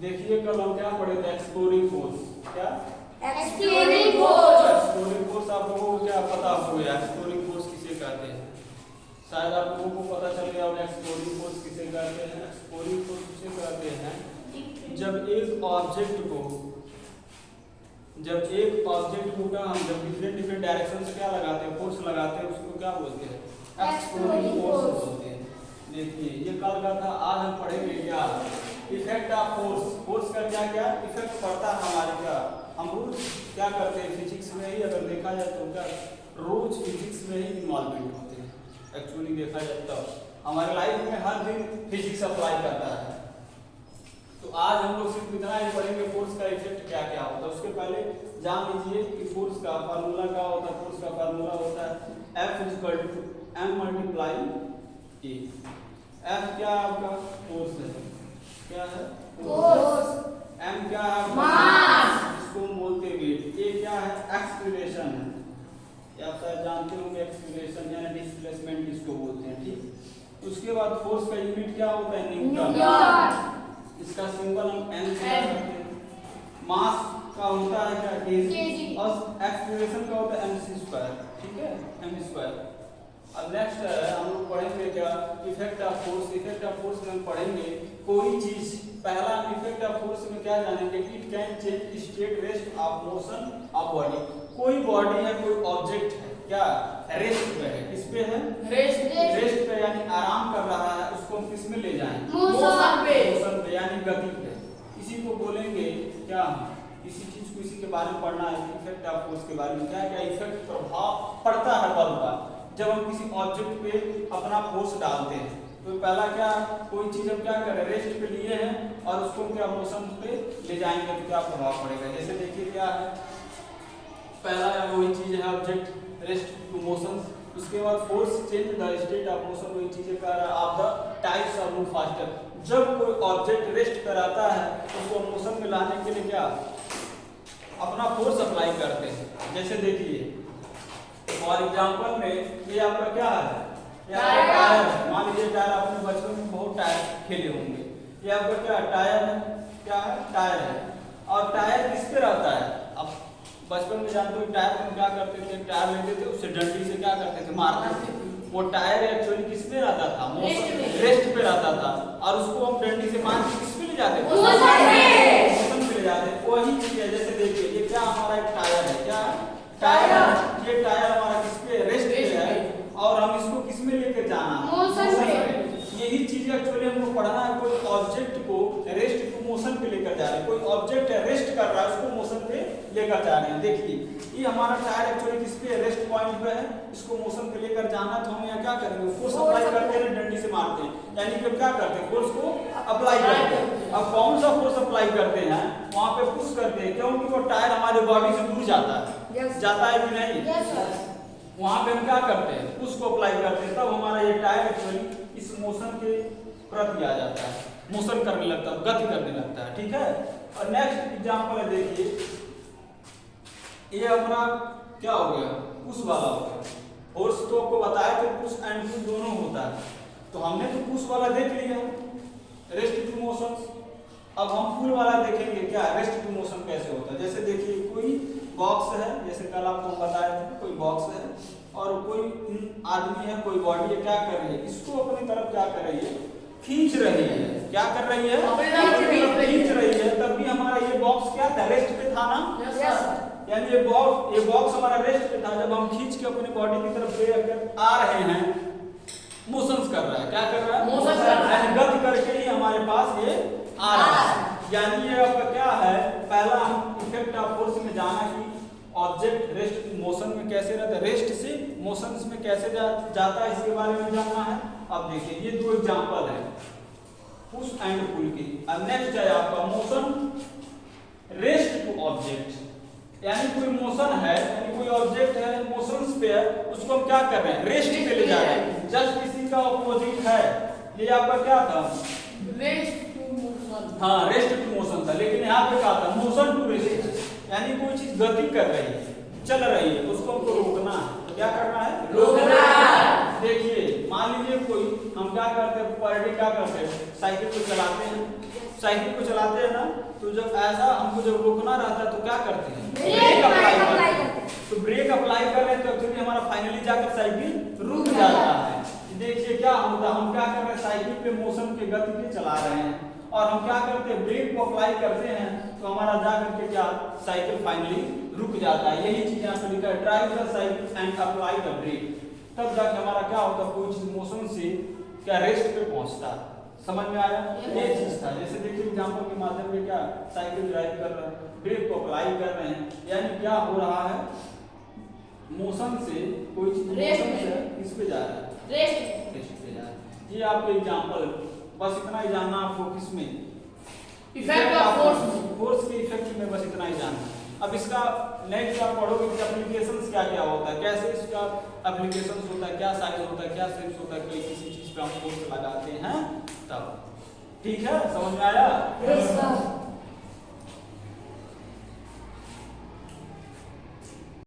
देखिए कल हम क्या पढ़े थे, एक्सप्लोरिंग फोर्स। क्या एक्सप्लोरिंग फोर्स। एक्सप्लोरिंग फोर्स आप लोगों को क्या पता होगा, एक्सप्लोरिंग फोर्स किसे कहते हैं? शायद आप लोगों को पता चल गया होगा एक्सप्लोरिंग फोर्स किसे कहते हैं। एक्सप्लोरिंग फोर्स किसे कहते हैं? जब एक ऑब्जेक्ट को क्या हम जब डिफरेंट डायरेक्शन से क्या लगाते हैं, फोर्स लगाते हैं, उसको क्या बोलते हैं? एक्सप्लोरिंग फोर्स बोलते हैं। देखिए ये कल का था, आज हम पढ़ेंगे क्या, इफेक्ट ऑफ फोर्स। फोर्स का क्या क्या इफेक्ट पड़ता है हमारे, क्या हम रोज क्या करते हैं फिजिक्स में ही, अगर देखा जाए तो क्या रोज फिजिक्स में ही इन्वॉल्वमेंट होते हैं। एक्चुअली देखा जाए तो हमारे लाइफ में हर दिन फिजिक्स अप्लाई करता है। तो आज हम लोग सिर्फ इतना ही पढ़ेंगे फोर्स का इफेक्ट क्या क्या होता है। उसके पहले जान लीजिए कि फोर्स का फार्मूला क्या होता है। फोर्स का फार्मूला होता है F = m × E। F क्या है आपका? फोर्स है। क्या है? फोर्स। m क्या है? मास। इसको हम बोलते हैं वेट। A क्या है? एक्सीलरेशन है। ये आप शायद जानते होंगे, एक्सीलरेशन यानी डिस्प्लेसमेंट इसको बोलते हैं। ठीक, उसके बाद फोर्स का यूनिट क्या होता है? न्यूटन। इसका सिंबल हम n से करते हैं। मास का होता है क्या? kg। और एक्सीलरेशन का होता है mc²। ठीक है, m²। अब नेक्स्ट है हम लोग पढ़ेंगे क्या, effect of force. Effect of force में हम पढ़ेंगे कोई चीज, पहला हम इफेक्ट ऑफ फोर्स में क्या जानेंगे, it can change state rest of motion of body. कोई बॉडी है, कोई ऑब्जेक्ट है, क्या रेस्ट पे है? किस पे है? रेस्ट पे यानी आराम कर रहा है, उसको हम किस में ले जाएंगे? मोशन पे यानी गति पे। इसी को बोलेंगे क्या, किसी चीज को इसी के बारे में पढ़ना है, इफेक्ट ऑफ फोर्स के बारे में। क्या क्या इफेक्ट प्रभाव पड़ता है बल का जब हम किसी ऑब्जेक्ट पे अपना फोर्स डालते हैं। तो पहला क्या, कोई चीज हम क्या करें, रेस्ट पे लिए हैं और उसको क्या मोशन पे ले जाएंगे तो क्या प्रभाव पड़ेगा। जैसे देखिए क्या है, पहला वही चीज है ऑब्जेक्ट रेस्ट टू मोशन। उसके बाद force change the state of motion, वही चीजें कह रहा है of the types of move faster. जब कोई ऑब्जेक्ट रेस्ट पर आता है उसको मोशन में लाने के लिए क्या अपना फोर्स अप्लाई करते हैं। जैसे देखिए फॉर एग्जांपल में ये आपका क्या है, टायर। मान लीजिए टायर, आपने बचपन में बहुत टायर खेले होंगे। ये आपका क्या टायर है? क्या है? टायर है। और टायर किस पे रहता है? अब बचपन में जानते हो टायर में क्या करते थे, टायर लेते थे, उससे डंडी से क्या करते थे, मारते थे। वो टायर एक्चुअली किस पे रहता था? रेस्ट पे रहता था। और उसको हम डंडी से मार के किस पे ले जाते थे? मोशन पे ले जाते। वही चीज है, जैसे देखिए ये क्या हमारा एक टायर है। क्या टायर? ये टायर हमारा किस पे? रेस्ट पे है। और हम इसको किस में लेकर जाना? मोशन पे। यही चीज एक्चुअली हमको पढ़ना है। कोई ऑब्जेक्ट को रेस्ट टू मोशन पे लेकर जा रहे हैं। कोई ऑब्जेक्ट रेस्ट कर रहा है, उसको मोशन पे लेकर जा रहे हैं। देखिए ये हमारा टायर एक्चुअली किस पे? रेस्ट पॉइंट पे है। इसको मोशन पे लेकर जाना तो हम यहाँ क्या करेंगे, फोर्स अप्लाई करते हैं, डंडी से मारते हैं। यानी कि क्या करते हैं, फोर्स को अप्लाई करते हैं। अब कौन सा फोर्स अप्लाई करते हैं? वहां पे पुश करते हैं, क्योंकि वो टायर हमारे बॉडी से दूर जाता है। जाता है कि नहीं? वहां पे हम क्या करते हैं, पुश को अप्लाई करते हैं। तब हमारा ये टायर एक्चुअली इस मोशन के प्रति आ जाता है, मोशन करने लगता है, गति करने लगता है। ठीक है। और नेक्स्ट एग्जांपल है, देखिए ये अपना क्या हो गया, पुश वाला हो गया। फोर्स तो आपको बताया कि पुश एंड पुल दोनों होता है। तो हमने तो पुश वाला देख लिया, रेस्ट टू मोशन। अब हम पुल वाला देखेंगे, क्या रेस्ट टू मोशन कैसे होता है। जैसे देखिए कोई बॉक्स है, जैसे कल आपको बताया था, कोई बॉक्स है और कोई आदमी है, कोई बॉडी है, क्या कर रही है, इसको अपनी तरफ क्या कर रही है, खींच रही है। क्या कर रही है? खींच रही है। तब भी हमारा ये बॉक्स क्या था, रेस्ट पे था ना। यानी ये बॉक्स हमारा रेस्ट पे था। जब हम खींच के अपनी बॉडी की तरफ ले आ रहे हैं, मोशंस कर रहा है। क्या कर रहा है? मोशन कर रहा है। गति करके ही हमारे पास ये आ रहा है। यानी ये आपका क्या है, पहला हम इफेक्ट ऑफ फोर्स में जाना कि ऑब्जेक्ट रेस्ट मोशन में कैसे रहता है, रेस्ट से मोशन में कैसे जाता है, इसके बारे में जानना है। अब देखिए ये दो एग्जांपल है पुश एंड पुल की। अब नेक्स्ट है आपका मोशन रेस्ट टू ऑब्जेक्ट। यानी कोई मोशन है, यानी कोई ऑब्जेक्ट है मोशंस पे है, उसको हम क्या कर रहे हैं, रेस्ट पे ले जा रहे हैं। जस्ट इसी का ऑपोजिट है। ये आपका क्या था, रेस्ट टू मोशन। हाँ रेस्ट टू मोशन था, लेकिन यहाँ पे क्या था, मोशन टू रेस्ट। यानी कोई चीज गति कर रही है, चल रही है, उसको हमको रोकना है। क्या करना है? रोकना है। देखिए मान लीजिए कोई हम क्या करते हैं पर डे क्या करते हैं साइकिल को चलाते हैं, साइकिल को चलाते हैं ना, तो जब ऐसा हमको जब रोकना रहता है तो क्या करते हैं ब्रेक अप्लाई करते हैं। तो ब्रेक अप्लाई कर रहे हैं तो एक्चुअली हमारा फाइनली जाकर साइकिल रुक जाता है। देखिए क्या होता है, हम क्या कर रहे हैं साइकिल पे मोशन के गति पे चला रहे हैं और हम क्या करते हैं ब्रेक को अप्लाई करते हैं तो हमारा जा करके क्या साइकिल फाइनली रुक जाता है। यही चीज यहाँ पे लिखा है drive the cycle and apply the brake, तब जाके हमारा क्या होता है कोई चीज मोशन से क्या रेस्ट पे पहुंचता है। समझ में आया? ये चीज था। जैसे देखिए एग्जांपल के माध्यम में क्या साइकिल ड्राइव कर रहे हैं, ब्रेक को अप्लाई कर रहे हैं, यानी क्या हो रहा है मोशन से कोई चीज मोशन से किस पे जा रहा है रेस्ट पे जा रहा है। ये आपके एग्जांपल, बस इतना ही जानना आपको किसमें इफेक्ट ऑफ फोर्स के इफेक्ट में, बस इतना ही जानना। अब इसका नेक्स्ट आप पढ़ोगे कि एप्लीकेशंस क्या क्या होता है, कैसे इसका एप्लीकेशंस होता है, क्या साइज होता है, क्या शेप्स होता है, कोई किसी चीज पे हम फोर्स लगाते हैं तब। ठीक है, समझ में आया?